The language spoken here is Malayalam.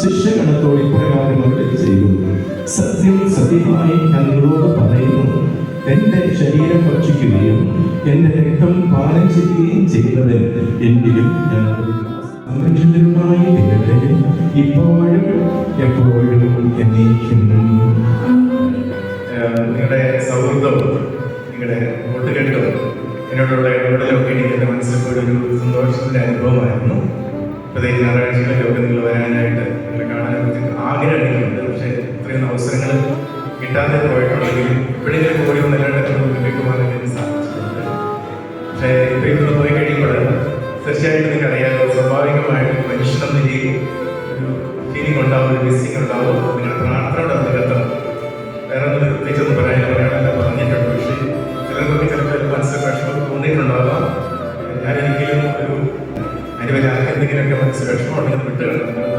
ശിഷ്യഗണത്തോട് ഇപ്രകാരം അരുളി ചെയ്തു: സത്യം സത്യമായി ഞാൻ നിങ്ങളോട് പറയുന്നു, എന്റെ ശരീരം ഭക്ഷിക്കുകയും എന്റെ രക്തം പാനം ചെയ്യുകയും ചെയ്യുന്നവൻ എന്നിലും ഞാൻ സംരക്ഷിതരുമായി തീരട്ടെ, ഇപ്പോഴും എപ്പോഴും എന്നേക്കും. നിങ്ങളുടെ സൗഹൃദവും നിങ്ങളുടെ കൂട്ടുകെട്ടും എന്നോടുള്ള ഇടപെടലൊക്കെ എനിക്ക് എൻ്റെ മനസ്സിൽ ഒരു സന്തോഷത്തിൻ്റെ അനുഭവമായിരുന്നു. പ്രത്യേകിച്ച് ഞായറാഴ്ചകളിലൊക്കെ നിങ്ങൾ വരാനായിട്ട് നിങ്ങളെ കാണാനൊക്കെ ആഗ്രഹമുണ്ട്. പക്ഷേ ഇത്രയും അവസരങ്ങൾ കിട്ടാതെ പോയിട്ടുണ്ടെങ്കിലും എപ്പോഴെങ്കിലും പോയി നല്ലതായിട്ട് കേൾക്കുവാനൊക്കെ എനിക്ക് സാധിച്ചിട്ടുണ്ട്. പക്ഷേ ഇത്രയും ഒന്ന് പോയി കഴിയുമ്പോൾ തീർച്ചയായിട്ടും നിങ്ങൾക്ക് അറിയാമോ, സ്വാഭാവികമായിട്ട് മനുഷ്യനെന്ന നിലയിൽ ഒരു ഫീലിംഗ് ഉണ്ടാവും, ഒരു മിസ്സിംഗ് ഉണ്ടാവും. നിങ്ങളുടെ പ്രാർത്ഥനയുടെ അതിനകത്ത് വേറെ ഒന്നും പ്രത്യേകിച്ചൊന്നും പറയാനല്ല പറഞ്ഞിട്ടുണ്ട്. പക്ഷേ ചിലർക്കൊക്കെ ചിലപ്പോൾ മനസ്സിൽ വിഷമം തോന്നിയിട്ടുണ്ടാകാം. ഞാനൊരിക്കലും ഒരു അനുവരാക്കെന്തെങ്കിലുമൊക്കെ മനസ്സിൽ വിഷമം ഉണ്ടെങ്കിൽ വിട്ടുകിടക്കുന്നത്